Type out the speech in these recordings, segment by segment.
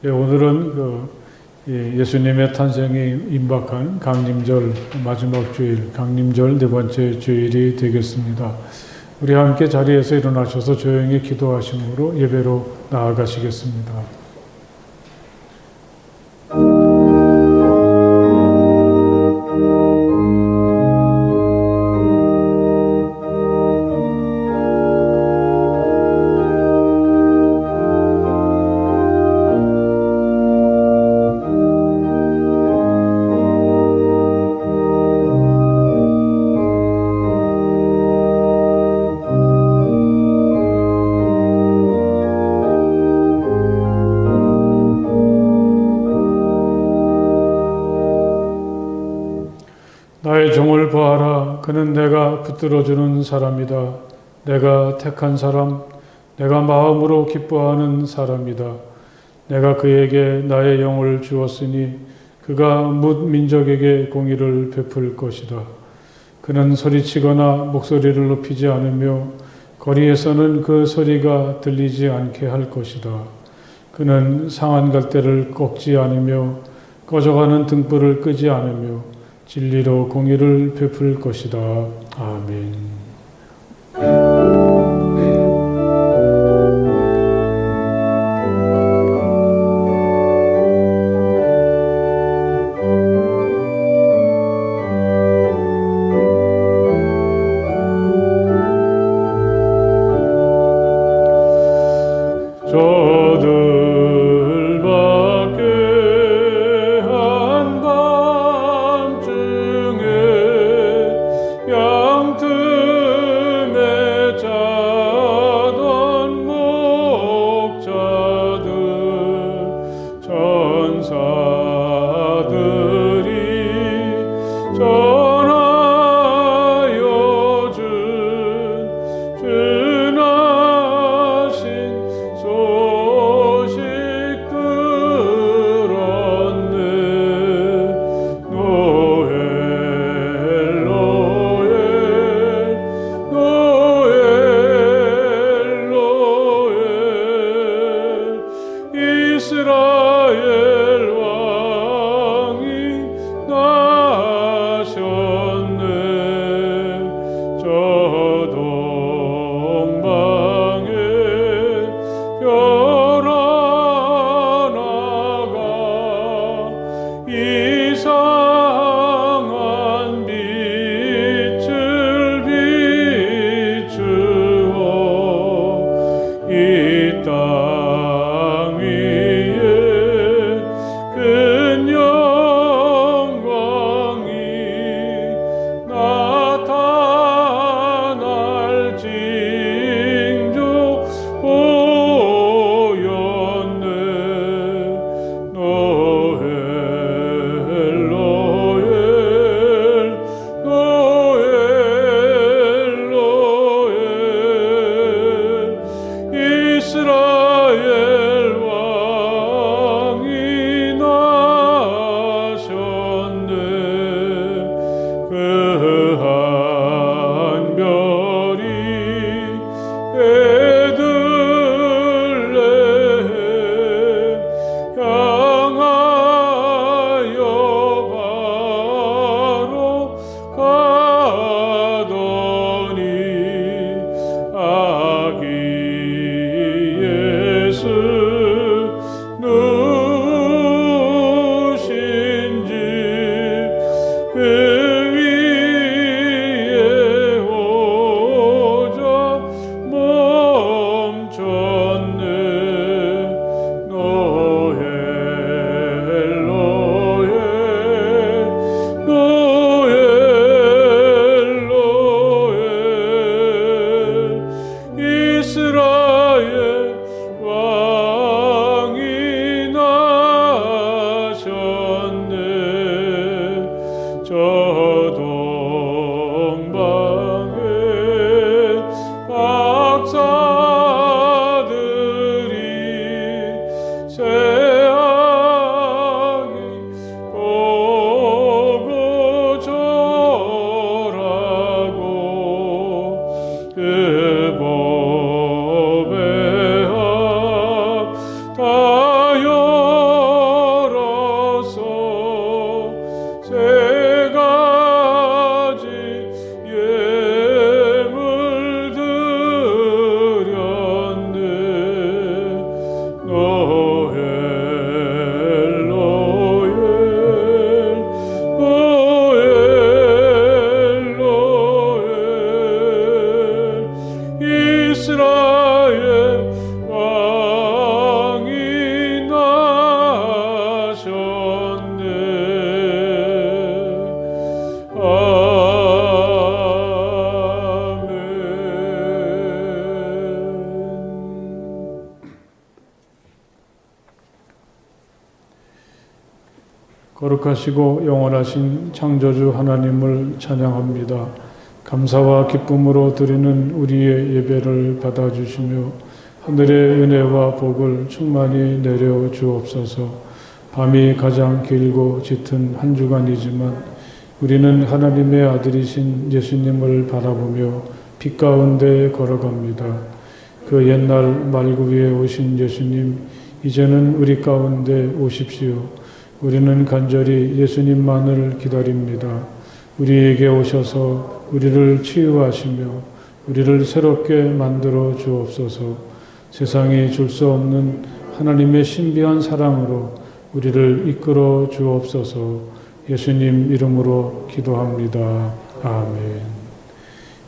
예, 오늘은 예수님의 탄생이 임박한 강림절 마지막 주일, 강림절 네 번째 주일이 되겠습니다. 우리 함께 자리에서 일어나셔서 조용히 기도하심으로 예배로 나아가시겠습니다. 나의 종을 보아라. 그는 내가 붙들어주는 사람이다. 내가 택한 사람, 내가 마음으로 기뻐하는 사람이다. 내가 그에게 나의 영을 주었으니 그가 뭇 민족에게 공의를 베풀 것이다. 그는 소리치거나 목소리를 높이지 않으며 거리에서는 그 소리가 들리지 않게 할 것이다. 그는 상한 갈대를 꺾지 않으며 꺼져가는 등불을 끄지 않으며 진리로 공의를 베풀 것이다. 아멘. 한밤중에 양들 이스라엘 왕이 나셨네. 아멘. 거룩하시고 영원하신 창조주 하나님을 찬양합니다. 감사와 기쁨으로 드리는 우리의 예배를 받아주시며 하늘의 은혜와 복을 충만히 내려 주옵소서. 밤이 가장 길고 짙은 한 주간이지만 우리는 하나님의 아들이신 예수님을 바라보며 빛 가운데 걸어갑니다. 그 옛날 말구 위에 오신 예수님, 이제는 우리 가운데 오십시오. 우리는 간절히 예수님만을 기다립니다. 우리에게 오셔서 우리를 치유하시며 우리를 새롭게 만들어 주옵소서. 세상이 줄 수 없는 하나님의 신비한 사랑으로 우리를 이끌어 주옵소서. 예수님 이름으로 기도합니다. 아멘.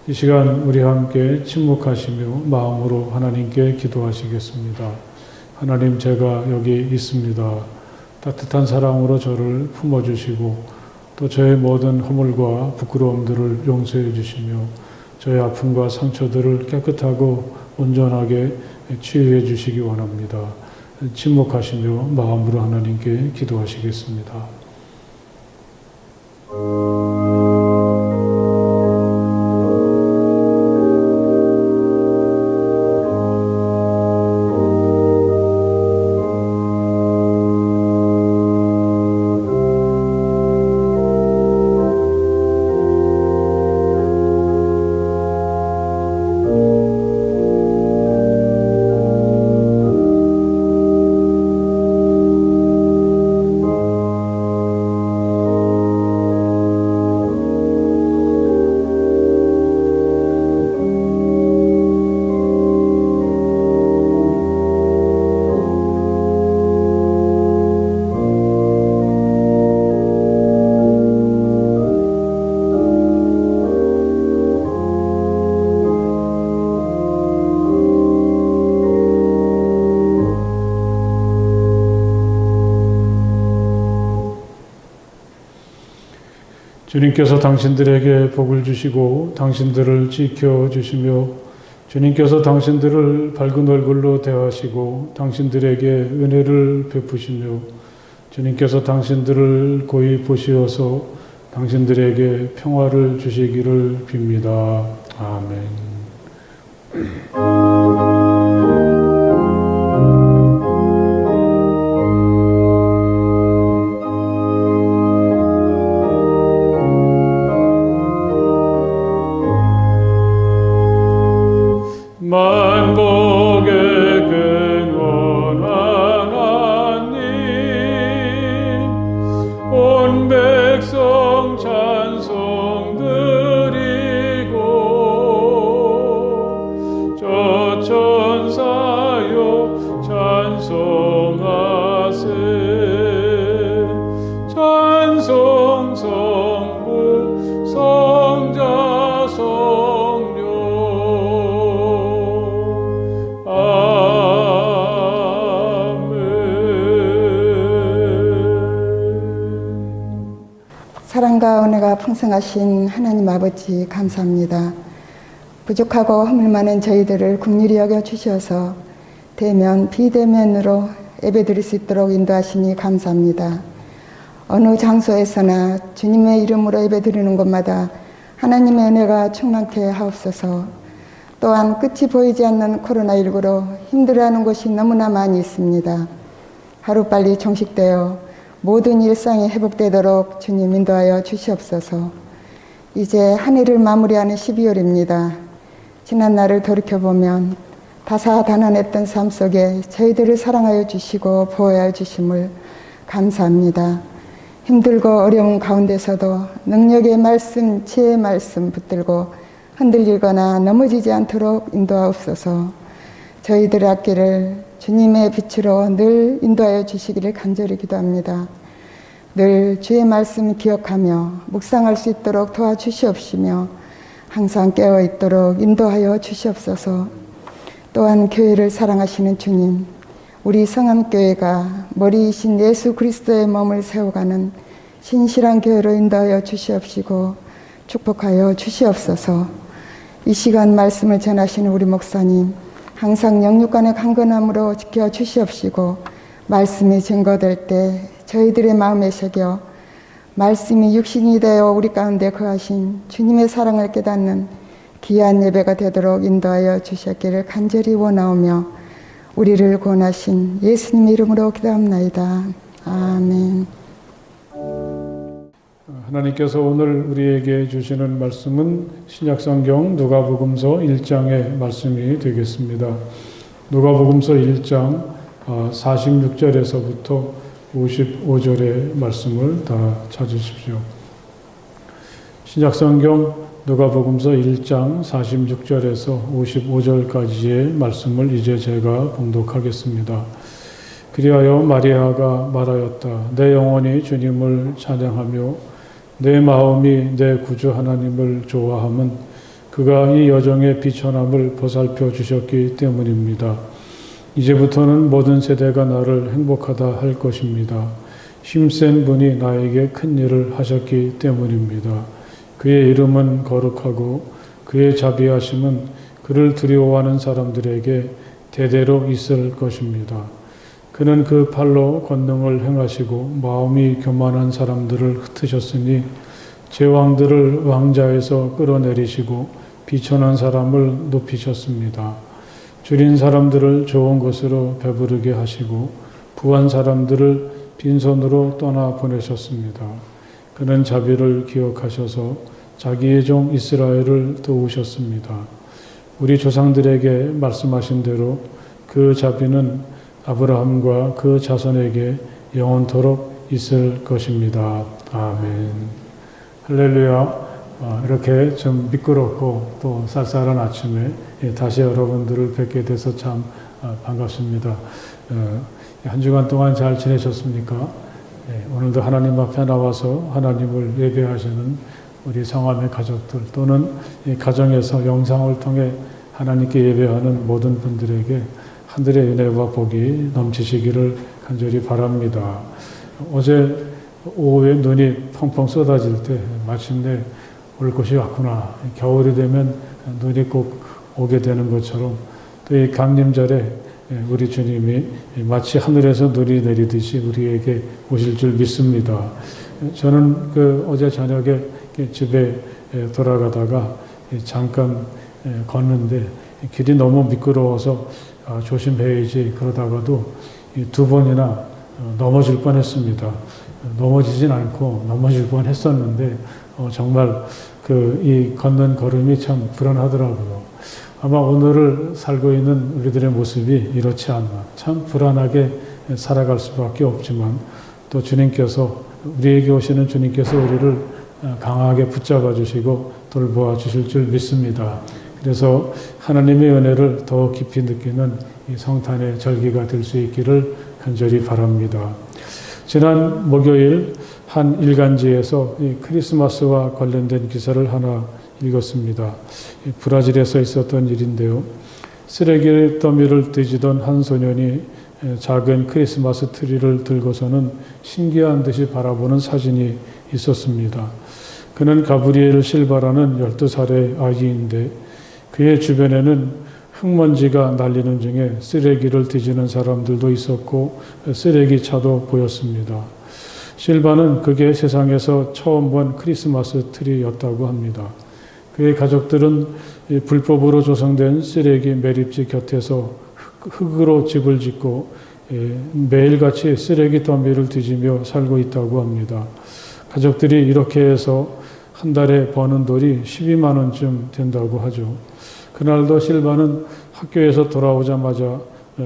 이 시간 우리 함께 침묵하시며 마음으로 하나님께 기도하시겠습니다. 하나님, 제가 여기 있습니다. 따뜻한 사랑으로 저를 품어주시고 또 저의 모든 허물과 부끄러움들을 용서해 주시며 저의 아픔과 상처들을 깨끗하고 온전하게 치유해 주시기 원합니다. 침묵하시며 마음으로 하나님께 기도하시겠습니다. 주님께서 당신들에게 복을 주시고 당신들을 지켜주시며 주님께서 당신들을 밝은 얼굴로 대하시고 당신들에게 은혜를 베푸시며 주님께서 당신들을 고이 보시어서 당신들에게 평화를 주시기를 빕니다. 아멘. 만복의 근원한 하나님, 온 백성 찬송 드리고 저 천사여 찬송하세. 찬송 성부 성자 성령 사랑과 은혜가 풍성하신 하나님 아버지 감사합니다. 부족하고 허물 많은 저희들을 긍휼히 여겨 주셔서 대면 비대면으로 예배드릴 수 있도록 인도하시니 감사합니다. 어느 장소에서나 주님의 이름으로 예배드리는 곳마다 하나님의 은혜가 충만케 하옵소서. 또한 끝이 보이지 않는 코로나19로 힘들어하는 곳이 너무나 많이 있습니다. 하루빨리 종식되어 모든 일상이 회복되도록 주님 인도하여 주시옵소서. 이제 한 해를 마무리하는 12월입니다. 지난 날을 돌이켜보면 다사다난했던 삶 속에 저희들을 사랑하여 주시고 보호하여 주심을 감사합니다. 힘들고 어려운 가운데서도 능력의 말씀, 지혜의 말씀 붙들고 흔들리거나 넘어지지 않도록 인도하옵소서. 저희들의 앞길을 주님의 빛으로 늘 인도하여 주시기를 간절히 기도합니다. 늘 주의 말씀 기억하며 묵상할 수 있도록 도와주시옵시며 항상 깨어있도록 인도하여 주시옵소서. 또한 교회를 사랑하시는 주님, 우리 성암교회가 머리이신 예수 그리스도의 몸을 세워가는 신실한 교회로 인도하여 주시옵시고 축복하여 주시옵소서. 이 시간 말씀을 전하시는 우리 목사님, 항상 영육간의 강건함으로 지켜 주시옵시고 말씀이 증거될 때 저희들의 마음에 새겨 말씀이 육신이 되어 우리 가운데 거하신 주님의 사랑을 깨닫는 귀한 예배가 되도록 인도하여 주셨기를 간절히 원하오며 우리를 구원하신 예수님의 이름으로 기도합나이다. 아멘. 하나님께서 오늘 우리에게 주시는 말씀은 신약성경 누가복음서 1장의 말씀이 되겠습니다. 누가복음서 1장 46절에서부터 55절의 말씀을 다 찾으십시오. 신약성경 누가복음서 1장 46절에서 55절까지의 말씀을 이제 제가 봉독하겠습니다. 그리하여 마리아가 말하였다. 내 영혼이 주님을 찬양하며 내 마음이 내 구주 하나님을 좋아함은 그가 이 여정의 비천함을 보살펴 주셨기 때문입니다. 이제부터는 모든 세대가 나를 행복하다 할 것입니다. 힘센 분이 나에게 큰 일을 하셨기 때문입니다. 그의 이름은 거룩하고 그의 자비하심은 그를 두려워하는 사람들에게 대대로 있을 것입니다. 그는 그 팔로 권능을 행하시고 마음이 교만한 사람들을 흩으셨으니 제왕들을 왕자에서 끌어내리시고 비천한 사람을 높이셨습니다. 줄인 사람들을 좋은 것으로 배부르게 하시고 부한 사람들을 빈손으로 떠나 보내셨습니다. 그는 자비를 기억하셔서 자기의 종 이스라엘을 도우셨습니다. 우리 조상들에게 말씀하신 대로 그 자비는 아브라함과 그 자손에게 영원토록 있을 것입니다. 아멘. 할렐루야. 이렇게 좀 미끄럽고 또 쌀쌀한 아침에 다시 여러분들을 뵙게 돼서 참 반갑습니다. 한 주간 동안 잘 지내셨습니까? 오늘도 하나님 앞에 나와서 하나님을 예배하시는 우리 성함의 가족들 또는 이 가정에서 영상을 통해 하나님께 예배하는 모든 분들에게 하늘의 은혜와 복이 넘치시기를 간절히 바랍니다. 어제 오후에 눈이 펑펑 쏟아질 때 마침내 올 것이 왔구나. 겨울이 되면 눈이 꼭 오게 되는 것처럼 또 이 강림절에 우리 주님이 마치 하늘에서 눈이 내리듯이 우리에게 오실 줄 믿습니다. 저는 어제 저녁에 집에 돌아가다가 잠깐 걷는데 길이 너무 미끄러워서 조심해야지 그러다가도 두 번이나 넘어질 뻔했습니다. 넘어지진 않고 넘어질 뻔했었는데 정말 이 걷는 걸음이 참 불안하더라고요. 아마 오늘을 살고 있는 우리들의 모습이 이렇지 않나. 참 불안하게 살아갈 수밖에 없지만 또 주님께서 우리에게 오시는 주님께서 우리를 강하게 붙잡아 주시고 돌보아 주실 줄 믿습니다. 그래서 하나님의 은혜를 더 깊이 느끼는 이 성탄의 절기가 될 수 있기를 간절히 바랍니다. 지난 목요일 한 일간지에서 이 크리스마스와 관련된 기사를 하나 읽었습니다. 브라질에서 있었던 일인데요. 쓰레기 더미를 뒤지던 한 소년이 작은 크리스마스 트리를 들고서는 신기한 듯이 바라보는 사진이 있었습니다. 그는 가브리엘 실바라는 12살의 아이인데 그의 주변에는 흙먼지가 날리는 중에 쓰레기를 뒤지는 사람들도 있었고 쓰레기차도 보였습니다. 실바는 그게 세상에서 처음 본 크리스마스 트리였다고 합니다. 그의 가족들은 불법으로 조성된 쓰레기 매립지 곁에서 흙으로 집을 짓고 매일같이 쓰레기 더미를 뒤지며 살고 있다고 합니다. 가족들이 이렇게 해서 한 달에 버는 돈이 12만 원쯤 된다고 하죠. 그날도 실바는 학교에서 돌아오자마자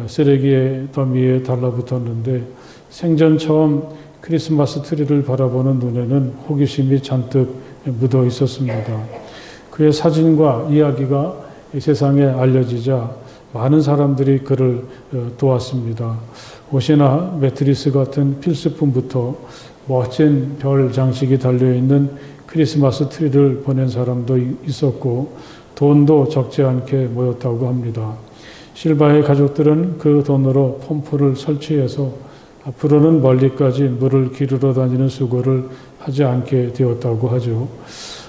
쓰레기 더미에 달라붙었는데 생전 처음 크리스마스 트리를 바라보는 눈에는 호기심이 잔뜩 묻어 있었습니다. 그의 사진과 이야기가 세상에 알려지자 많은 사람들이 그를 도왔습니다. 옷이나 매트리스 같은 필수품부터 멋진 별 장식이 달려있는 크리스마스 트리를 보낸 사람도 있었고 돈도 적지 않게 모였다고 합니다. 실바의 가족들은 그 돈으로 펌프를 설치해서 앞으로는 멀리까지 물을 기르러 다니는 수고를 하지 않게 되었다고 하죠.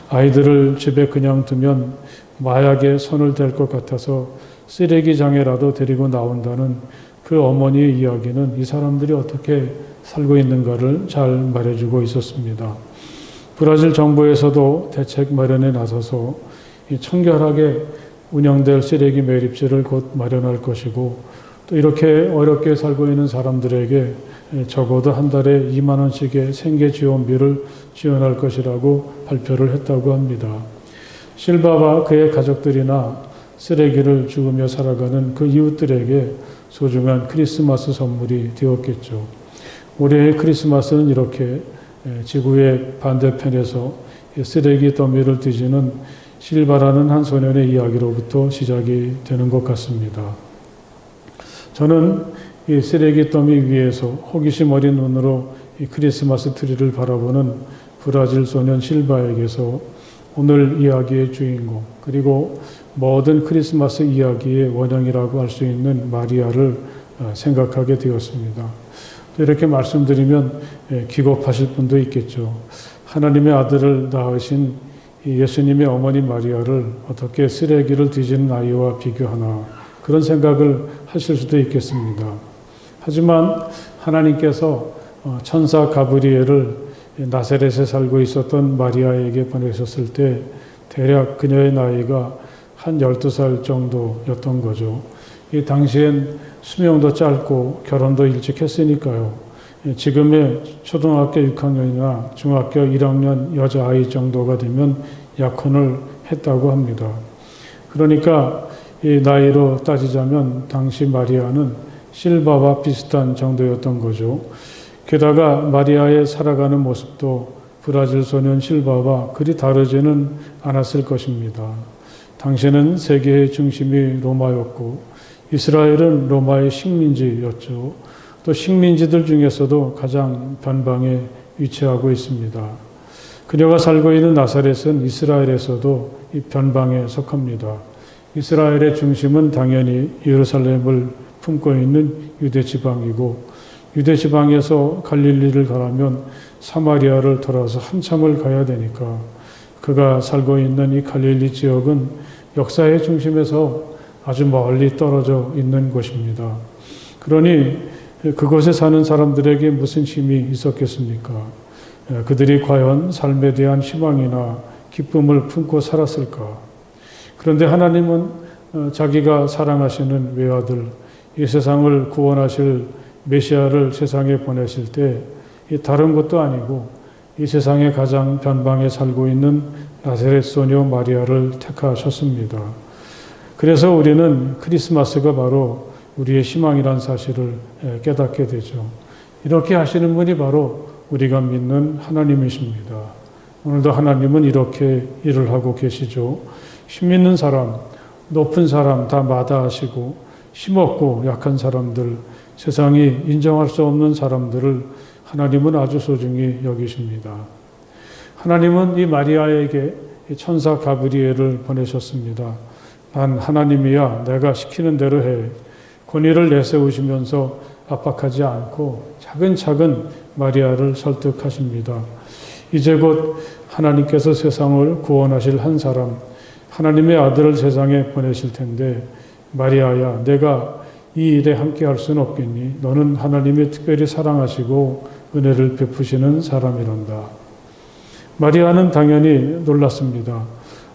아이들을 집에 그냥 두면 마약에 손을 댈 것 같아서 쓰레기장에라도 데리고 나온다는 그 어머니의 이야기는 이 사람들이 어떻게 살고 있는가를 잘 말해주고 있었습니다. 브라질 정부에서도 대책 마련에 나서서 이 청결하게 운영될 쓰레기 매립지를 곧 마련할 것이고, 또 이렇게 어렵게 살고 있는 사람들에게 적어도 한 달에 2만 원씩의 생계 지원비를 지원할 것이라고 발표를 했다고 합니다. 실바와 그의 가족들이나 쓰레기를 주우며 살아가는 그 이웃들에게 소중한 크리스마스 선물이 되었겠죠. 올해의 크리스마스는 이렇게 지구의 반대편에서 쓰레기 더미를 뒤지는 실바라는 한 소년의 이야기로부터 시작이 되는 것 같습니다. 저는 이 쓰레기 더미 위에서 호기심 어린 눈으로 이 크리스마스 트리를 바라보는 브라질 소년 실바에게서 오늘 이야기의 주인공, 그리고 모든 크리스마스 이야기의 원형이라고 할 수 있는 마리아를 생각하게 되었습니다. 이렇게 말씀드리면 기겁하실 분도 있겠죠. 하나님의 아들을 낳으신 예수님의 어머니 마리아를 어떻게 쓰레기를 뒤지는 아이와 비교하나, 그런 생각을 하실 수도 있겠습니다. 하지만 하나님께서 천사 가브리엘을 나사렛에 살고 있었던 마리아에게 보내셨을 때 대략 그녀의 나이가 한 12살 정도였던 거죠. 이 당시엔 수명도 짧고 결혼도 일찍 했으니까요. 지금의 초등학교 6학년이나 중학교 1학년 여자아이 정도가 되면 약혼을 했다고 합니다. 그러니까 이 나이로 따지자면 당시 마리아는 실바와 비슷한 정도였던 거죠. 게다가 마리아의 살아가는 모습도 브라질 소년 실바와 그리 다르지는 않았을 것입니다. 당시에는 세계의 중심이 로마였고 이스라엘은 로마의 식민지였죠. 또 식민지들 중에서도 가장 변방에 위치하고 있습니다. 그녀가 살고 있는 나사렛은 이스라엘에서도 이 변방에 속합니다. 이스라엘의 중심은 당연히 예루살렘을 품고 있는 유대 지방이고, 유대 지방에서 갈릴리를 가려면 사마리아를 돌아서 한참을 가야 되니까 그가 살고 있는 이 갈릴리 지역은 역사의 중심에서 아주 멀리 떨어져 있는 곳입니다. 그러니 그곳에 사는 사람들에게 무슨 힘이 있었겠습니까? 그들이 과연 삶에 대한 희망이나 기쁨을 품고 살았을까? 그런데 하나님은 자기가 사랑하시는 외아들, 이 세상을 구원하실 메시아를 세상에 보내실 때 다른 것도 아니고 이 세상의 가장 변방에 살고 있는 나사렛 소녀 마리아를 택하셨습니다. 그래서 우리는 크리스마스가 바로 우리의 희망이란 사실을 깨닫게 되죠. 이렇게 하시는 분이 바로 우리가 믿는 하나님이십니다. 오늘도 하나님은 이렇게 일을 하고 계시죠. 힘 있는 사람, 높은 사람 다 마다하시고 힘없고 약한 사람들, 세상이 인정할 수 없는 사람들을 하나님은 아주 소중히 여기십니다. 하나님은 이 마리아에게 천사 가브리엘을 보내셨습니다. 난 하나님이야, 내가 시키는 대로 해. 권위를 내세우시면서 압박하지 않고 차근차근 마리아를 설득하십니다. 이제 곧 하나님께서 세상을 구원하실 한 사람, 하나님의 아들을 세상에 보내실 텐데, 마리아야, 내가 이 일에 함께 할 수는 없겠니? 너는 하나님이 특별히 사랑하시고 은혜를 베푸시는 사람이란다. 마리아는 당연히 놀랐습니다.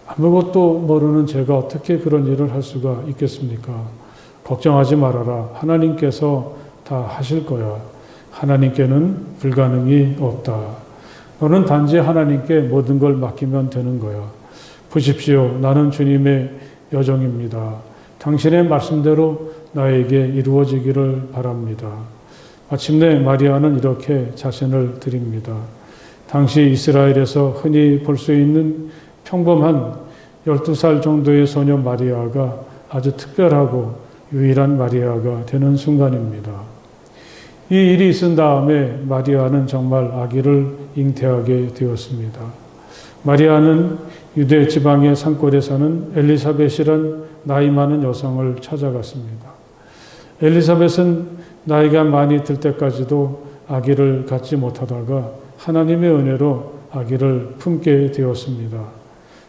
아무것도 모르는 제가 어떻게 그런 일을 할 수가 있겠습니까? 걱정하지 말아라. 하나님께서 다 하실 거야. 하나님께는 불가능이 없다. 너는 단지 하나님께 모든 걸 맡기면 되는 거야. 보십시오. 나는 주님의 여종입니다. 당신의 말씀대로 나에게 이루어지기를 바랍니다. 마침내 마리아는 이렇게 자신을 드립니다. 당시 이스라엘에서 흔히 볼 수 있는 평범한 12살 정도의 소녀 마리아가 아주 특별하고 유일한 마리아가 되는 순간입니다. 이 일이 있은 다음에 마리아는 정말 아기를 잉태하게 되었습니다. 마리아는 유대 지방의 산골에 사는 엘리사벳이란 나이 많은 여성을 찾아갔습니다. 엘리사벳은 나이가 많이 들 때까지도 아기를 갖지 못하다가 하나님의 은혜로 아기를 품게 되었습니다.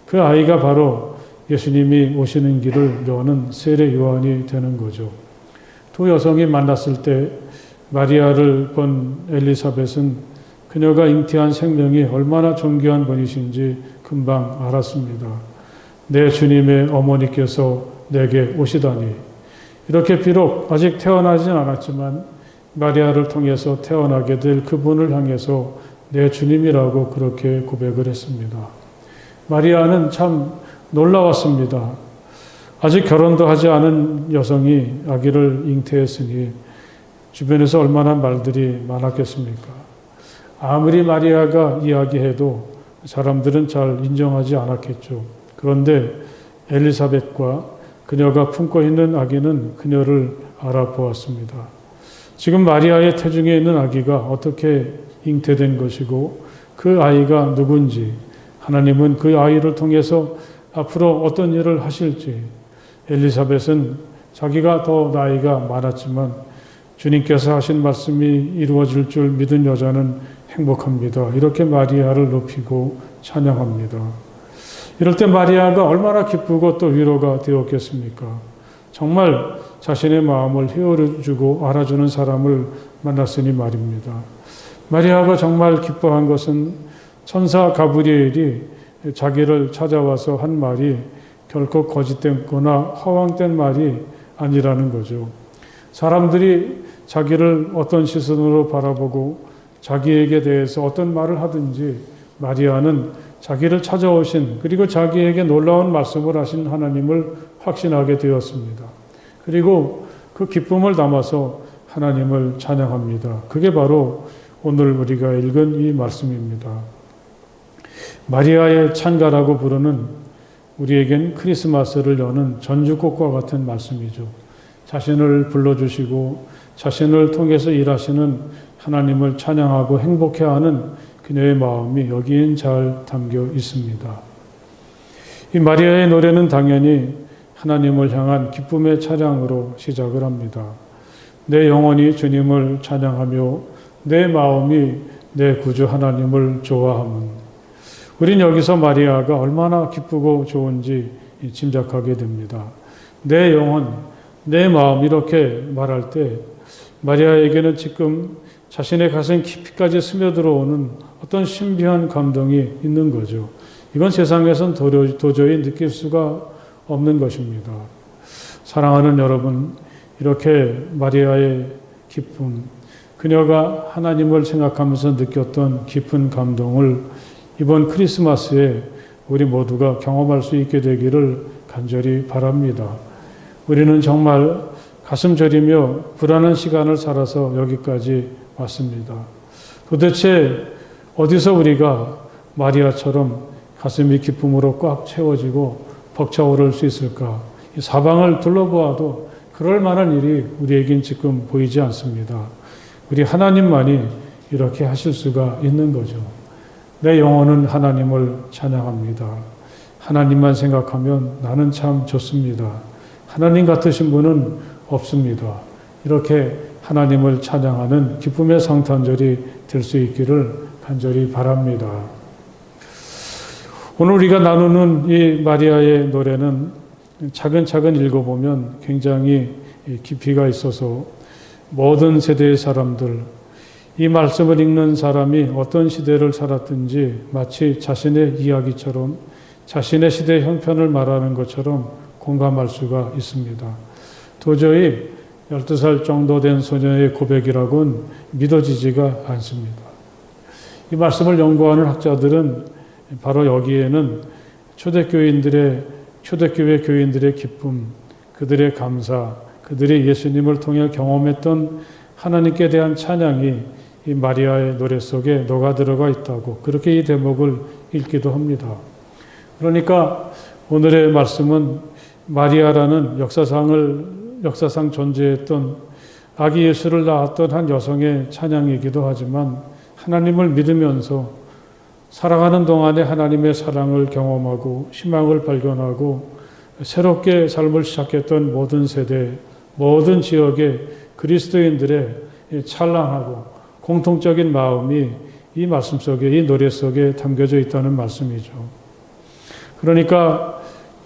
그 아이가 바로 예수님이 오시는 길을 여는 세례 요한이 되는 거죠. 두 여성이 만났을 때 마리아를 본 엘리사벳은 그녀가 잉태한 생명이 얼마나 존귀한 분이신지 금방 알았습니다. 내 주님의 어머니께서 내게 오시다니. 이렇게 비록 아직 태어나진 않았지만 마리아를 통해서 태어나게 될 그분을 향해서 내 주님이라고 그렇게 고백을 했습니다. 마리아는 참 놀라웠습니다. 아직 결혼도 하지 않은 여성이 아기를 잉태했으니 주변에서 얼마나 말들이 많았겠습니까? 아무리 마리아가 이야기해도 사람들은 잘 인정하지 않았겠죠. 그런데 엘리사벳과 그녀가 품고 있는 아기는 그녀를 알아보았습니다. 지금 마리아의 태중에 있는 아기가 어떻게 잉태된 것이고 그 아이가 누군지, 하나님은 그 아이를 통해서 앞으로 어떤 일을 하실지, 엘리사벳은 자기가 더 나이가 많았지만 주님께서 하신 말씀이 이루어질 줄 믿은 여자는 행복합니다. 이렇게 마리아를 높이고 찬양합니다. 이럴 때 마리아가 얼마나 기쁘고 또 위로가 되었겠습니까? 정말 자신의 마음을 헤아려주고 알아주는 사람을 만났으니 말입니다. 마리아가 정말 기뻐한 것은 천사 가브리엘이 자기를 찾아와서 한 말이 결코 거짓되거나 허황된 말이 아니라는 거죠. 사람들이 자기를 어떤 시선으로 바라보고 자기에게 대해서 어떤 말을 하든지 마리아는 자기를 찾아오신 그리고 자기에게 놀라운 말씀을 하신 하나님을 확신하게 되었습니다. 그리고 그 기쁨을 담아서 하나님을 찬양합니다. 그게 바로 오늘 우리가 읽은 이 말씀입니다. 마리아의 찬가라고 부르는 우리에겐 크리스마스를 여는 전주꽃과 같은 말씀이죠. 자신을 불러주시고 자신을 통해서 일하시는 하나님을 찬양하고 행복해하는 그녀의 마음이 여기엔 잘 담겨 있습니다. 이 마리아의 노래는 당연히 하나님을 향한 기쁨의 찬양으로 시작을 합니다. 내 영혼이 주님을 찬양하며 내 마음이 내 구주 하나님을 좋아함은. 우린 여기서 마리아가 얼마나 기쁘고 좋은지 짐작하게 됩니다. 내 영혼, 내 마음 이렇게 말할 때 마리아에게는 지금 자신의 가슴 깊이까지 스며들어오는 어떤 신비한 감동이 있는 거죠. 이건 세상에선 도저히 느낄 수가 없는 것입니다. 사랑하는 여러분, 이렇게 마리아의 기쁨, 그녀가 하나님을 생각하면서 느꼈던 깊은 감동을 이번 크리스마스에 우리 모두가 경험할 수 있게 되기를 간절히 바랍니다. 우리는 정말 가슴 저리며 불안한 시간을 살아서 여기까지 왔습니다. 도대체 어디서 우리가 마리아처럼 가슴이 기쁨으로 꽉 채워지고 벅차오를 수 있을까? 이 사방을 둘러보아도 그럴 만한 일이 우리에겐 지금 보이지 않습니다. 우리 하나님만이 이렇게 하실 수가 있는 거죠. 내 영혼은 하나님을 찬양합니다. 하나님만 생각하면 나는 참 좋습니다. 하나님 같으신 분은 없습니다. 이렇게 하나님을 찬양하는 기쁨의 성탄절이 될 수 있기를 간절히 바랍니다. 오늘 우리가 나누는 이 마리아의 노래는 차근차근 읽어보면 굉장히 깊이가 있어서 모든 세대의 사람들, 이 말씀을 읽는 사람이 어떤 시대를 살았든지 마치 자신의 이야기처럼 자신의 시대의 형편을 말하는 것처럼 공감할 수가 있습니다. 도저히 12살 정도 된 소녀의 고백이라고는 믿어지지가 않습니다. 이 말씀을 연구하는 학자들은 바로 여기에는 초대교회 교인들의 기쁨, 그들의 감사, 그들이 예수님을 통해 경험했던 하나님께 대한 찬양이 이 마리아의 노래 속에 녹아들어가 있다고 그렇게 이 대목을 읽기도 합니다. 그러니까 오늘의 말씀은 마리아라는 역사상 존재했던 아기 예수를 낳았던 한 여성의 찬양이기도 하지만 하나님을 믿으면서 살아가는 동안에 하나님의 사랑을 경험하고 희망을 발견하고 새롭게 삶을 시작했던 모든 세대, 모든 지역의 그리스도인들의 찬란하고 공통적인 마음이 이 말씀 속에, 이 노래 속에 담겨져 있다는 말씀이죠. 그러니까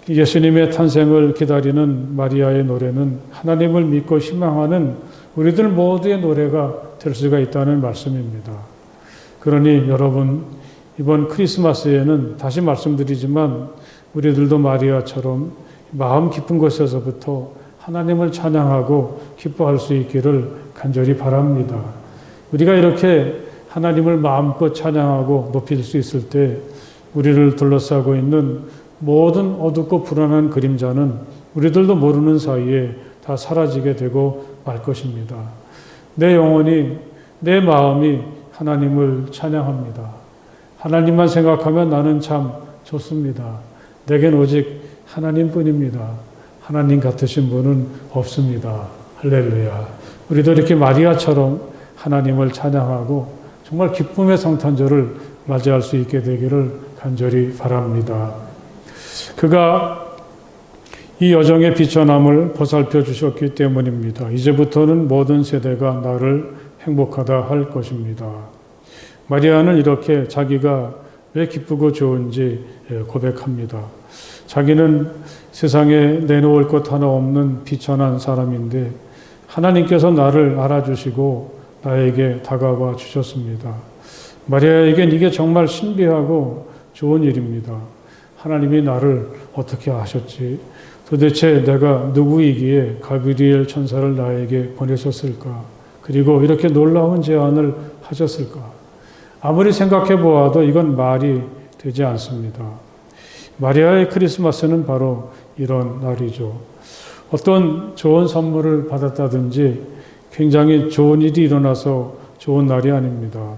예수님의 탄생을 기다리는 마리아의 노래는 하나님을 믿고 희망하는 우리들 모두의 노래가 될 수가 있다는 말씀입니다. 그러니 여러분, 이번 크리스마스에는 다시 말씀드리지만 우리들도 마리아처럼 마음 깊은 곳에서부터 하나님을 찬양하고 기뻐할 수 있기를 간절히 바랍니다. 우리가 이렇게 하나님을 마음껏 찬양하고 높일 수 있을 때 우리를 둘러싸고 있는 모든 어둡고 불안한 그림자는 우리들도 모르는 사이에 다 사라지게 되고 말 것입니다. 내 영혼이, 내 마음이 하나님을 찬양합니다. 하나님만 생각하면 나는 참 좋습니다. 내겐 오직 하나님뿐입니다. 하나님 같으신 분은 없습니다. 할렐루야. 우리도 이렇게 마리아처럼 하나님을 찬양하고 정말 기쁨의 성탄절을 맞이할 수 있게 되기를 간절히 바랍니다. 그가 이 여정의 비천함을 보살펴 주셨기 때문입니다. 이제부터는 모든 세대가 나를 행복하다 할 것입니다. 마리아는 이렇게 자기가 왜 기쁘고 좋은지 고백합니다. 자기는 세상에 내놓을 것 하나 없는 비천한 사람인데 하나님께서 나를 알아주시고 나에게 다가와 주셨습니다. 마리아에겐 이게 정말 신비하고 좋은 일입니다. 하나님이 나를 어떻게 아셨지? 도대체 내가 누구이기에 가브리엘 천사를 나에게 보내셨을까? 그리고 이렇게 놀라운 제안을 하셨을까? 아무리 생각해 보아도 이건 말이 되지 않습니다. 마리아의 크리스마스는 바로 이런 날이죠. 어떤 좋은 선물을 받았다든지 굉장히 좋은 일이 일어나서 좋은 날이 아닙니다.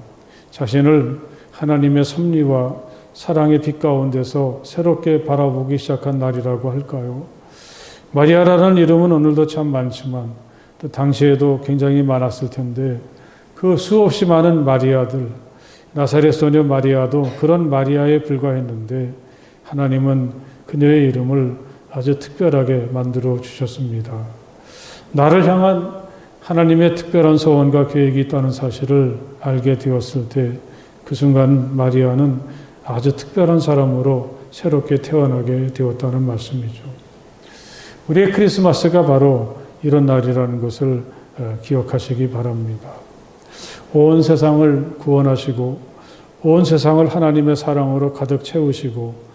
자신을 하나님의 섭리와 사랑의 빛 가운데서 새롭게 바라보기 시작한 날이라고 할까요? 마리아라는 이름은 오늘도 참 많지만 또 당시에도 굉장히 많았을 텐데 그 수없이 많은 마리아들, 나사렛 소녀 마리아도 그런 마리아에 불과했는데 하나님은 그녀의 이름을 아주 특별하게 만들어 주셨습니다. 나를 향한 하나님의 특별한 소원과 계획이 있다는 사실을 알게 되었을 때 그 순간 마리아는 아주 특별한 사람으로 새롭게 태어나게 되었다는 말씀이죠. 우리의 크리스마스가 바로 이런 날이라는 것을 기억하시기 바랍니다. 온 세상을 구원하시고 온 세상을 하나님의 사랑으로 가득 채우시고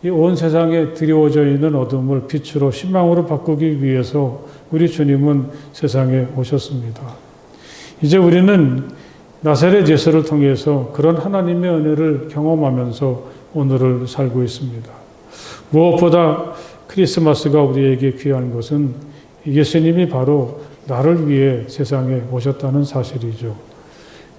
이 온 세상에 드리워져 있는 어둠을 빛으로 희망으로 바꾸기 위해서 우리 주님은 세상에 오셨습니다. 이제 우리는 나사렛 예수를 통해서 그런 하나님의 은혜를 경험하면서 오늘을 살고 있습니다. 무엇보다 크리스마스가 우리에게 귀한 것은 예수님이 바로 나를 위해 세상에 오셨다는 사실이죠.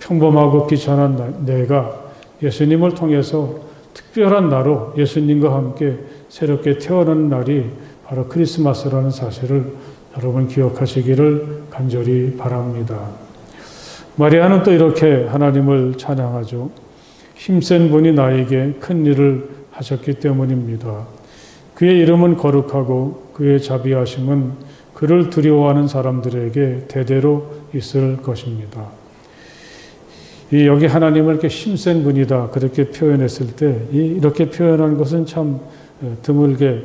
평범하고 비천한 내가 예수님을 통해서 특별한 나로 예수님과 함께 새롭게 태어난 날이 바로 크리스마스라는 사실을 여러분 기억하시기를 간절히 바랍니다. 마리아는 또 이렇게 하나님을 찬양하죠. 힘센 분이 나에게 큰 일을 하셨기 때문입니다. 그의 이름은 거룩하고 그의 자비하심은 그를 두려워하는 사람들에게 대대로 있을 것입니다. 여기 하나님을 이렇게 힘센 분이다 그렇게 표현했을 때 이렇게 표현한 것은 참 드물게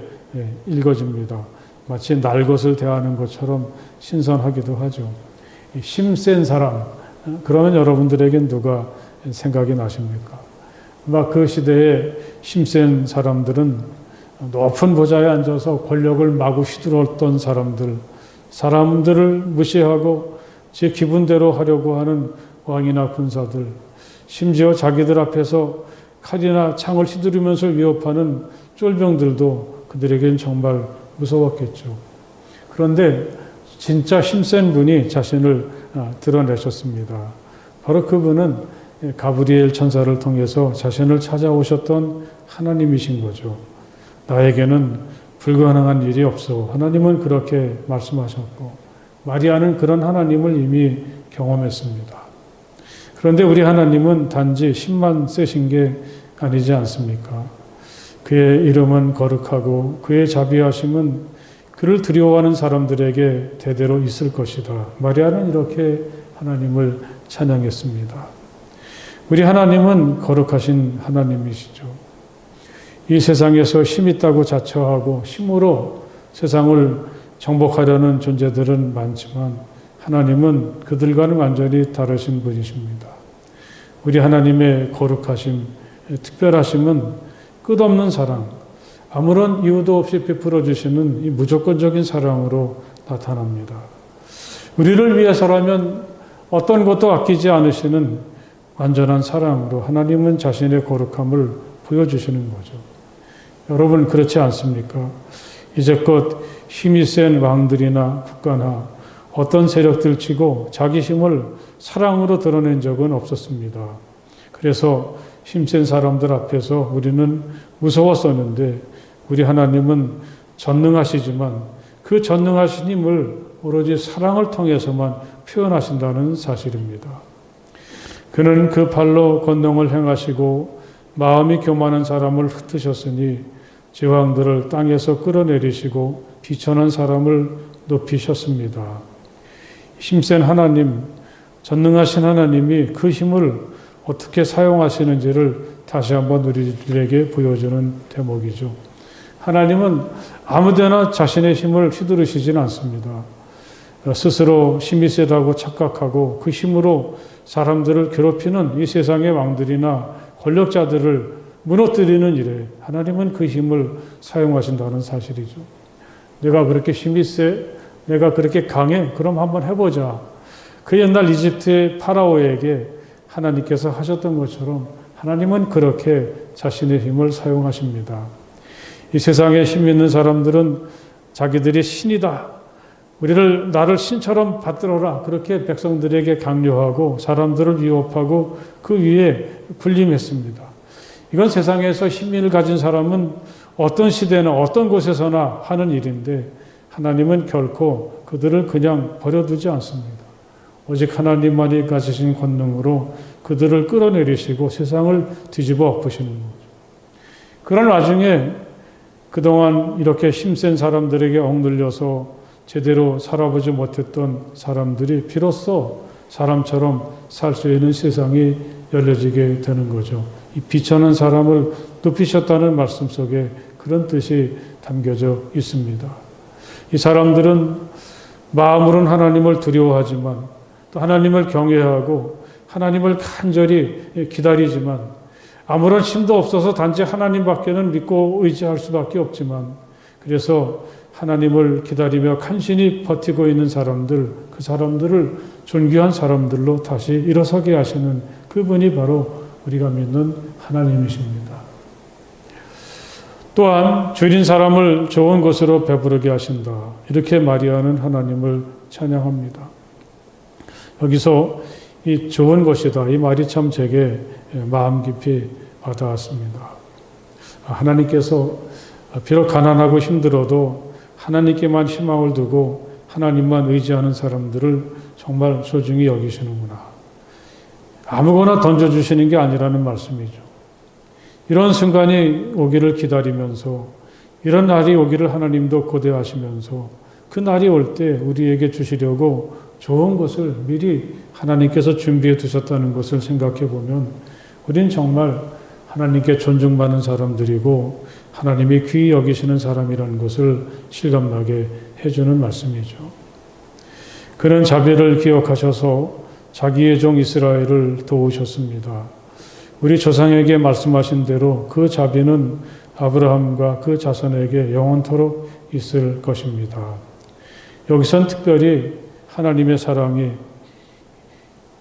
읽어집니다. 마치 날 것을 대하는 것처럼 신선하기도 하죠. 힘센 사람, 그러면 여러분들에겐 누가 생각이 나십니까? 아마 그 시대에 힘센 사람들은 높은 보좌에 앉아서 권력을 마구 휘두르던 사람들을 무시하고 제 기분대로 하려고 하는 왕이나 군사들, 심지어 자기들 앞에서 칼이나 창을 휘두르면서 위협하는 쫄병들도 그들에겐 정말 무서웠겠죠. 그런데 진짜 힘센 분이 자신을 드러내셨습니다. 바로 그분은 가브리엘 천사를 통해서 자신을 찾아오셨던 하나님이신 거죠. 나에게는 불가능한 일이 없어. 하나님은 그렇게 말씀하셨고 마리아는 그런 하나님을 이미 경험했습니다. 그런데 우리 하나님은 단지 힘만 세신 게 아니지 않습니까? 그의 이름은 거룩하고 그의 자비하심은 그를 두려워하는 사람들에게 대대로 있을 것이다. 마리아는 이렇게 하나님을 찬양했습니다. 우리 하나님은 거룩하신 하나님이시죠. 이 세상에서 힘 있다고 자처하고 힘으로 세상을 정복하려는 존재들은 많지만 하나님은 그들과는 완전히 다르신 분이십니다. 우리 하나님의 거룩하심, 특별하심은 끝없는 사랑, 아무런 이유도 없이 베풀어 주시는 이 무조건적인 사랑으로 나타납니다. 우리를 위해서라면 어떤 것도 아끼지 않으시는 완전한 사랑으로 하나님은 자신의 거룩함을 보여주시는 거죠. 여러분 그렇지 않습니까? 이제껏 힘이 센 왕들이나 국가나 어떤 세력들 치고 자기 힘을 사랑으로 드러낸 적은 없었습니다. 그래서 힘센 사람들 앞에서 우리는 무서웠었는데 우리 하나님은 전능하시지만 그 전능하신 힘을 오로지 사랑을 통해서만 표현하신다는 사실입니다. 그는 그 발로 권능을 행하시고 마음이 교만한 사람을 흩으셨으니 제왕들을 땅에서 끌어내리시고 비천한 사람을 높이셨습니다. 힘센 하나님, 전능하신 하나님이 그 힘을 어떻게 사용하시는지를 다시 한번 우리들에게 보여주는 대목이죠. 하나님은 아무데나 자신의 힘을 휘두르시진 않습니다. 스스로 힘이 세다고 착각하고 그 힘으로 사람들을 괴롭히는 이 세상의 왕들이나 권력자들을 무너뜨리는 일에 하나님은 그 힘을 사용하신다는 사실이죠. 내가 그렇게 힘이 세, 내가 그렇게 강해, 그럼 한번 해보자. 그 옛날 이집트의 파라오에게 하나님께서 하셨던 것처럼 하나님은 그렇게 자신의 힘을 사용하십니다. 이 세상에 힘 있는 사람들은 자기들이 신이다. 나를 신처럼 받들어라. 그렇게 백성들에게 강요하고 사람들을 위협하고 그 위에 군림했습니다. 이건 세상에서 힘을 가진 사람은 어떤 시대나 어떤 곳에서나 하는 일인데 하나님은 결코 그들을 그냥 버려두지 않습니다. 오직 하나님만이 가지신 권능으로 그들을 끌어내리시고 세상을 뒤집어 엎으시는 거죠. 그런 와중에 그동안 이렇게 힘센 사람들에게 억눌려서 제대로 살아보지 못했던 사람들이 비로소 사람처럼 살 수 있는 세상이 열려지게 되는 거죠. 이 비천한 사람을 높이셨다는 말씀 속에 그런 뜻이 담겨져 있습니다. 이 사람들은 마음으로는 하나님을 두려워하지만 또 하나님을 경외하고 하나님을 간절히 기다리지만 아무런 힘도 없어서 단지 하나님밖에는 믿고 의지할 수밖에 없지만 그래서 하나님을 기다리며 간신히 버티고 있는 사람들, 그 사람들을 존귀한 사람들로 다시 일어서게 하시는 그분이 바로 우리가 믿는 하나님이십니다. 또한 줄인 사람을 좋은 것으로 배부르게 하신다. 이렇게 마리아는 하나님을 찬양합니다. 여기서 이 좋은 것이다. 이 말이 참 제게 마음 깊이 와닿았습니다. 하나님께서 비록 가난하고 힘들어도 하나님께만 희망을 두고 하나님만 의지하는 사람들을 정말 소중히 여기시는구나. 아무거나 던져주시는 게 아니라는 말씀이죠. 이런 순간이 오기를 기다리면서 이런 날이 오기를 하나님도 고대하시면서 그 날이 올 때 우리에게 주시려고 좋은 것을 미리 하나님께서 준비해 두셨다는 것을 생각해 보면 우린 정말 하나님께 존중받는 사람들이고 하나님이 귀히 여기시는 사람이라는 것을 실감나게 해주는 말씀이죠. 그는 자비를 기억하셔서 자기의 종 이스라엘을 도우셨습니다. 우리 조상에게 말씀하신 대로 그 자비는 아브라함과 그 자손에게 영원토록 있을 것입니다. 여기선 특별히 하나님의 사랑이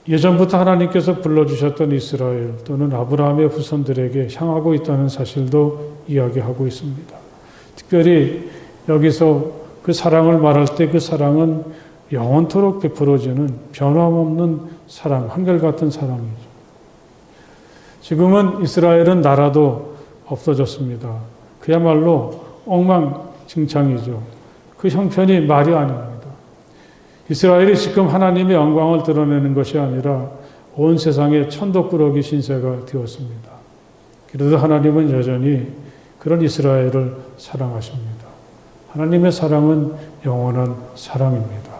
예전부터 하나님께서 불러주셨던 이스라엘 또는 아브라함의 후손들에게 향하고 있다는 사실도 이야기하고 있습니다. 특별히 여기서 그 사랑을 말할 때 그 사랑은 영원토록 베풀어지는 변함없는 사랑, 한결같은 사랑이죠. 지금은 이스라엘은 나라도 없어졌습니다. 그야말로 엉망진창이죠. 그 형편이 말이 아닙니다. 이스라엘이 지금 하나님의 영광을 드러내는 것이 아니라 온 세상에 천덕꾸러기 신세가 되었습니다. 그래도 하나님은 여전히 그런 이스라엘을 사랑하십니다. 하나님의 사랑은 영원한 사랑입니다.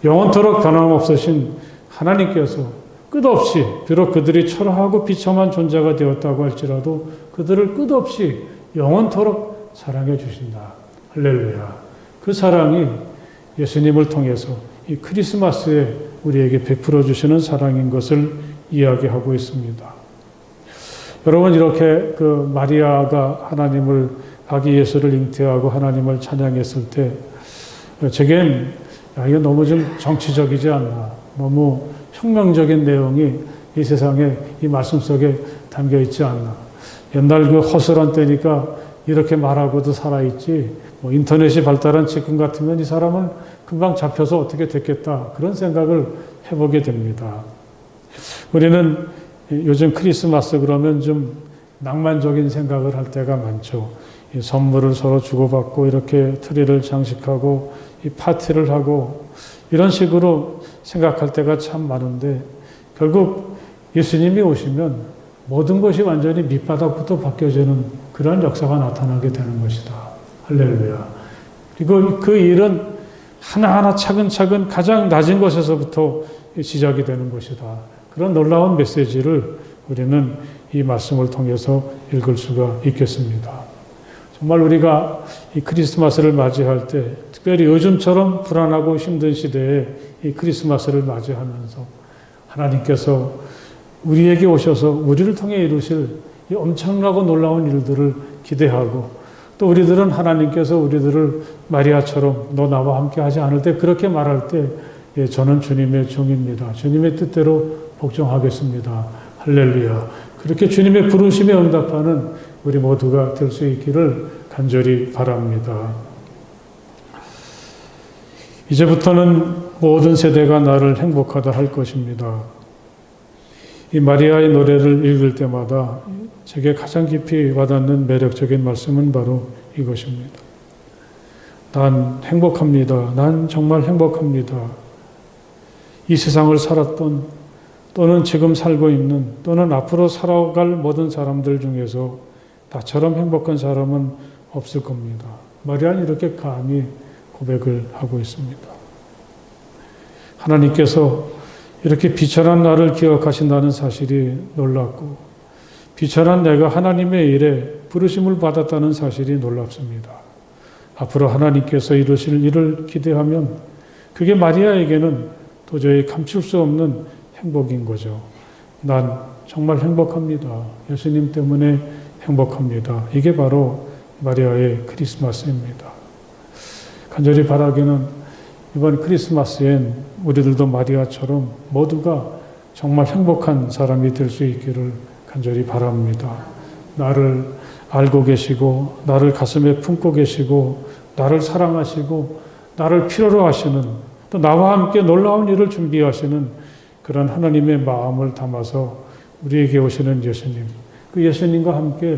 영원토록 변함없으신 하나님께서 끝없이 비록 그들이 초라하고 비참한 존재가 되었다고 할지라도 그들을 끝없이 영원토록 사랑해 주신다. 할렐루야. 그 사랑이 예수님을 통해서 이 크리스마스에 우리에게 베풀어 주시는 사랑인 것을 이야기하고 있습니다. 여러분, 이렇게 그 마리아가 하나님을 아기 예수를 잉태하고 하나님을 찬양했을 때 제겐 이거 너무 좀 정치적이지 않나, 너무 혁명적인 내용이 이 세상에 이 말씀 속에 담겨 있지 않나. 옛날 그 허술한 때니까 이렇게 말하고도 살아있지, 뭐 인터넷이 발달한 지금 같으면 이 사람은 금방 잡혀서 어떻게 됐겠다, 그런 생각을 해보게 됩니다. 우리는 요즘 크리스마스 그러면 좀 낭만적인 생각을 할 때가 많죠. 이 선물을 서로 주고받고 이렇게 트리를 장식하고 이 파티를 하고 이런 식으로 생각할 때가 참 많은데, 결국 예수님이 오시면 모든 것이 완전히 밑바닥부터 바뀌어지는 그런 역사가 나타나게 되는 것이다. 할렐루야. 그리고 그 일은 하나하나 차근차근 가장 낮은 것에서부터 시작이 되는 것이다. 그런 놀라운 메시지를 우리는 이 말씀을 통해서 읽을 수가 있겠습니다. 정말 우리가 이 크리스마스를 맞이할 때, 특별히 요즘처럼 불안하고 힘든 시대에 이 크리스마스를 맞이하면서 하나님께서 우리에게 오셔서 우리를 통해 이루실 이 엄청나고 놀라운 일들을 기대하고, 또 우리들은 하나님께서 우리들을 마리아처럼 너 나와 함께 하지 않을 때 그렇게 말할 때, 예, 저는 주님의 종입니다. 주님의 뜻대로 복종하겠습니다. 할렐루야. 그렇게 주님의 부르심에 응답하는 우리 모두가 될 수 있기를 간절히 바랍니다. 이제부터는 모든 세대가 나를 행복하다 할 것입니다. 이 마리아의 노래를 읽을 때마다 제게 가장 깊이 와닿는 매력적인 말씀은 바로 이것입니다. 난 행복합니다. 난 정말 행복합니다. 이 세상을 살았던, 또는 지금 살고 있는, 또는 앞으로 살아갈 모든 사람들 중에서 나처럼 행복한 사람은 없을 겁니다. 마리아는 이렇게 감히 고백을 하고 있습니다. 하나님께서 이렇게 비천한 나를 기억하신다는 사실이 놀랍고, 비천한 내가 하나님의 일에 부르심을 받았다는 사실이 놀랍습니다. 앞으로 하나님께서 이루실 일을 기대하면 그게 마리아에게는 도저히 감출 수 없는 행복인 거죠. 난 정말 행복합니다. 예수님 때문에 행복합니다. 이게 바로 마리아의 크리스마스입니다. 간절히 바라기는 이번 크리스마스엔 우리들도 마리아처럼 모두가 정말 행복한 사람이 될 수 있기를 간절히 바랍니다. 나를 알고 계시고, 나를 가슴에 품고 계시고, 나를 사랑하시고, 나를 필요로 하시는, 또 나와 함께 놀라운 일을 준비하시는 그런 하나님의 마음을 담아서 우리에게 오시는 예수님, 그 예수님과 함께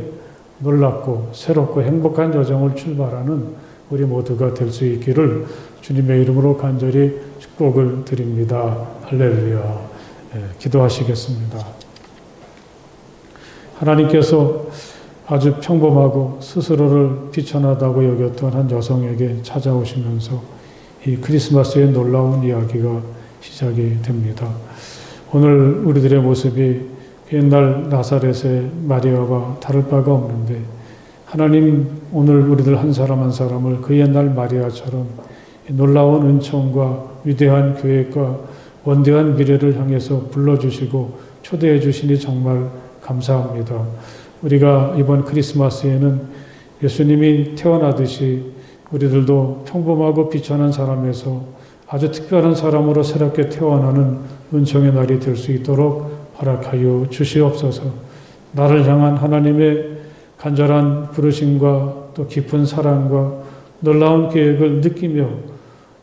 놀랍고 새롭고 행복한 여정을 출발하는 우리 모두가 될 수 있기를 주님의 이름으로 간절히 축복을 드립니다. 할렐루야. 기도하시겠습니다. 하나님께서 아주 평범하고 스스로를 비천하다고 여겼던 한 여성에게 찾아오시면서 이 크리스마스의 놀라운 이야기가 시작이 됩니다. 오늘 우리들의 모습이 옛날 나사렛의 마리아와 다를 바가 없는데, 하나님 오늘 우리들 한 사람 한 사람을 그 옛날 마리아처럼 놀라운 은총과 위대한 계획과 원대한 미래를 향해서 불러주시고 초대해 주시니 정말 감사합니다. 우리가 이번 크리스마스에는 예수님이 태어나듯이 우리들도 평범하고 비천한 사람에서 아주 특별한 사람으로 새롭게 태어나는 은총의 날이 될 수 있도록 허락하여 주시옵소서. 나를 향한 하나님의 간절한 부르심과 또 깊은 사랑과 놀라운 계획을 느끼며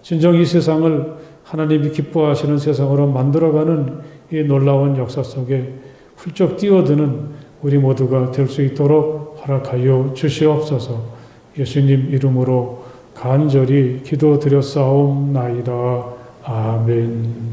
진정 이 세상을 하나님이 기뻐하시는 세상으로 만들어가는 이 놀라운 역사 속에 훌쩍 뛰어드는 우리 모두가 될 수 있도록 허락하여 주시옵소서. 예수님 이름으로 간절히 기도드렸사옵나이다. 아멘.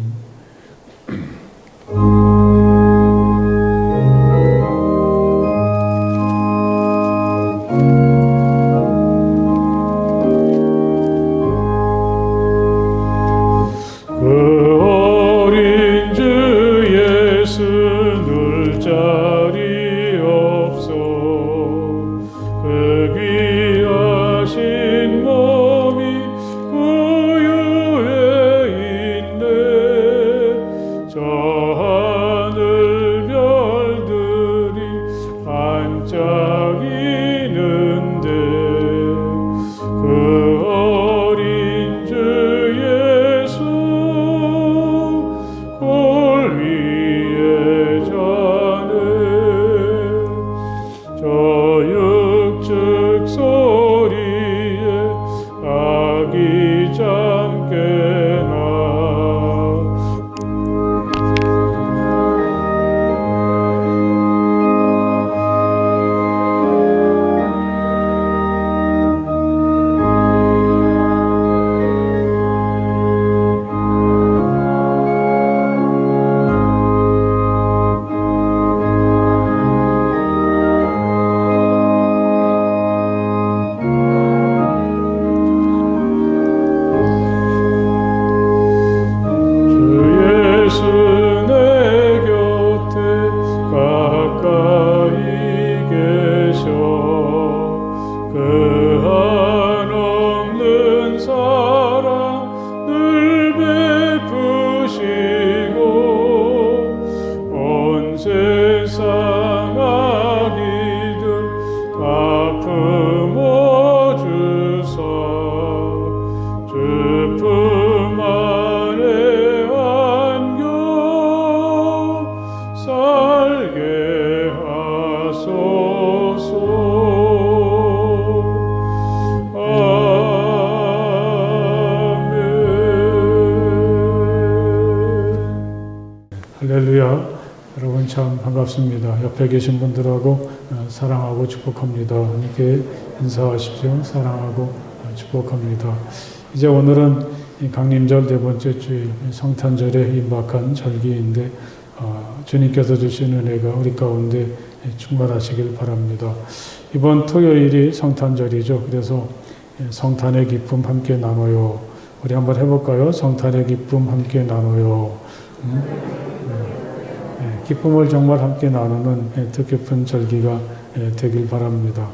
품 안에 안겨 살게 하소서. 아멘. 할렐루야. 여러분 참 반갑습니다. 옆에 계신 분들하고 사랑하고 축복합니다. 함께 인사하십시오. 사랑하고 축복합니다. 이제 오늘은 강림절 네 번째 주일 성탄절에 임박한 절기인데 주님께서 주신 은혜가 우리 가운데 충만하시길 바랍니다. 이번 토요일이 성탄절이죠. 그래서 성탄의 기쁨 함께 나눠요. 우리 한번 해볼까요? 성탄의 기쁨 함께 나눠요. 기쁨을 정말 함께 나누는 뜻깊은 절기가 되길 바랍니다.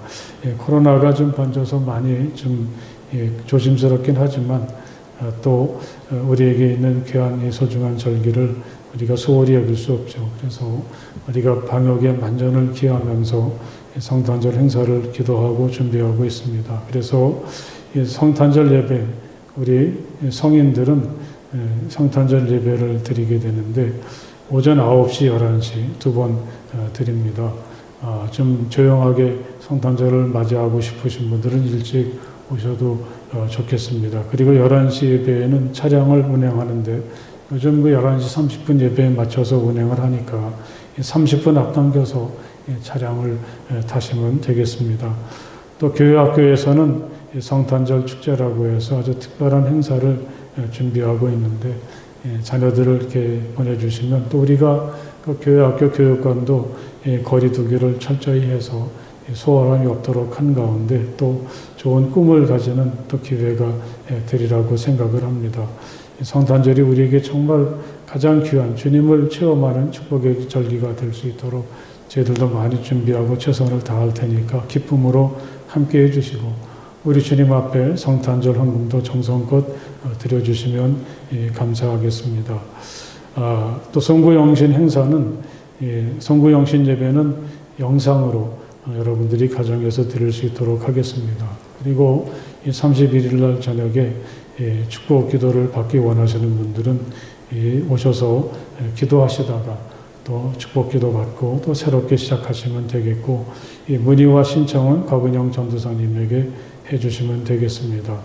코로나가 좀 번져서 많이 좀 조심스럽긴 하지만 또 우리에게 있는 귀한 소중한 절기를 우리가 소홀히 여길 수 없죠. 그래서 우리가 방역에 만전을 기하면서 성탄절 행사를 기도하고 준비하고 있습니다. 그래서 성탄절 예배, 우리 성인들은 성탄절 예배를 드리게 되는데 오전 9시, 11시 두 번 드립니다. 좀 조용하게 성탄절을 맞이하고 싶으신 분들은 일찍 오셔도 좋겠습니다. 그리고 11시 예배에는 차량을 운행하는데 요즘 그 11시 30분 예배에 맞춰서 운행을 하니까 30분 앞당겨서 차량을 타시면 되겠습니다. 또 교회 학교에서는 성탄절 축제라고 해서 아주 특별한 행사를 준비하고 있는데 자녀들을 이렇게 보내주시면 또 우리가 그 교회 학교 교육관도 거리 두기를 철저히 해서 소홀함이 없도록 한 가운데 또 좋은 꿈을 가지는 또 기회가 되리라고 생각을 합니다. 성탄절이 우리에게 정말 가장 귀한 주님을 체험하는 축복의 절기가 될 수 있도록 저희들도 많이 준비하고 최선을 다할 테니까 기쁨으로 함께 해주시고 우리 주님 앞에 성탄절 헌금도 정성껏 드려주시면 감사하겠습니다. 또 성구영신 행사는 성구영신 예배는 영상으로 여러분들이 가정에서 드릴 수 있도록 하겠습니다. 그리고 31일 날 저녁에 축복 기도를 받기 원하시는 분들은 오셔서 기도하시다가 또 축복 기도 받고 또 새롭게 시작하시면 되겠고 문의와 신청은 곽은영 전도사님에게 해주시면 되겠습니다.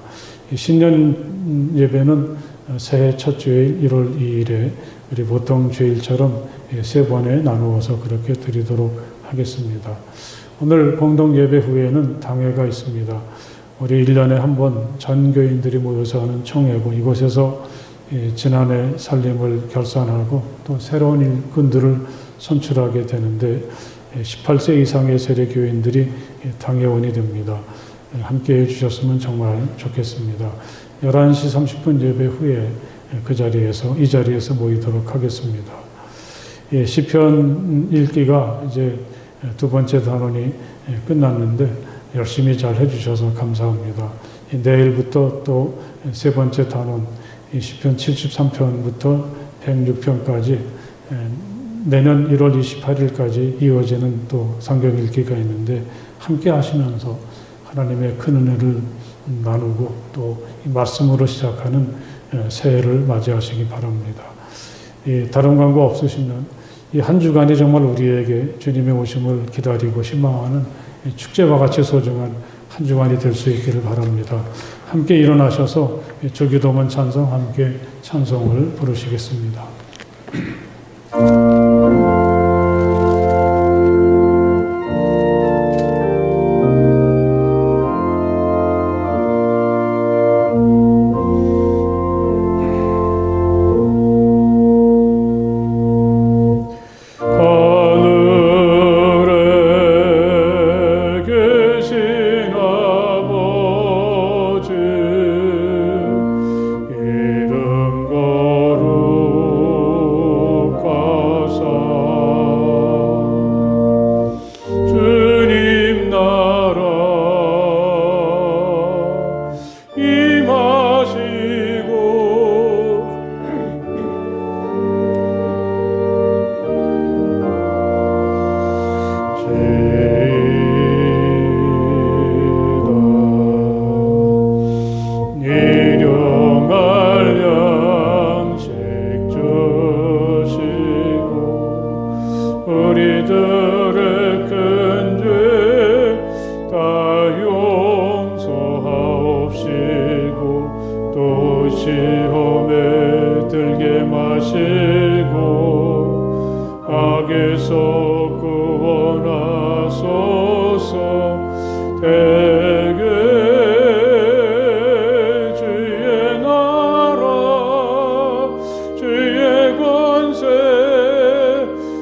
신년 예배는 새해 첫 주일 1월 2일에 우리 보통 주일처럼 세 번에 나누어서 그렇게 드리도록 하겠습니다. 오늘 공동 예배 후에는 당회가 있습니다. 우리 1년에 한 번 전 교인들이 모여서 하는 총회고 이곳에서 지난해 살림을 결산하고 또 새로운 일꾼들을 선출하게 되는데 18세 이상의 세례 교인들이 당회원이 됩니다. 함께 해주셨으면 정말 좋겠습니다. 11시 30분 예배 후에 이 자리에서 모이도록 하겠습니다. 시편 읽기가 이제 두 번째 단원이 끝났는데 열심히 잘 해주셔서 감사합니다. 내일부터 또 세 번째 단원 시편 73편부터 106편까지 내년 1월 28일까지 이어지는 또 성경 읽기가 있는데 함께 하시면서 하나님의 큰 은혜를 나누고 또 이 말씀으로 시작하는 새해를 맞이하시기 바랍니다. 다른 광고 없으시면 이 한 주간이 정말 우리에게 주님의 오심을 기다리고 희망하는 축제와 같이 소중한 한 주간이 될 수 있기를 바랍니다. 함께 일어나셔서 주기도문 찬송 함께 찬송을 부르시겠습니다. 이름 거룩하사 위험에 들게 마시고 악에서 구원하소서. 대개 주의 나라 주의 권세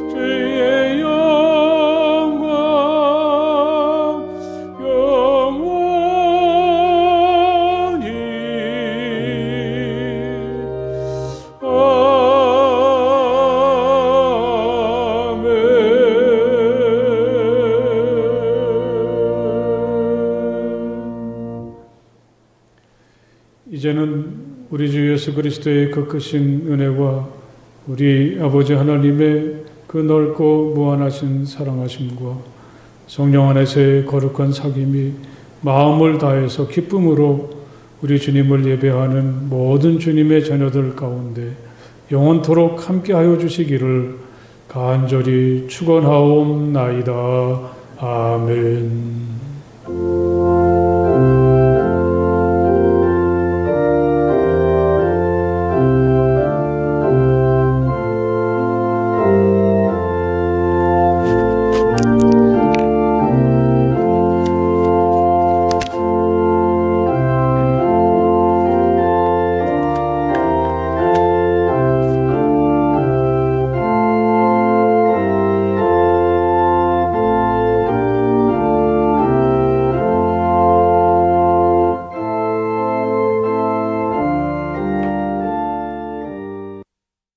주의 영광 영원히 이제는 우리 주 예수 그리스도의 그 크신 은혜와 우리 아버지 하나님의 그 넓고 무한하신 사랑하심과 성령 안에서의 거룩한 사귐이 마음을 다해서 기쁨으로 우리 주님을 예배하는 모든 주님의 자녀들 가운데 영원토록 함께하여 주시기를 간절히 축원하옵나이다. 아멘.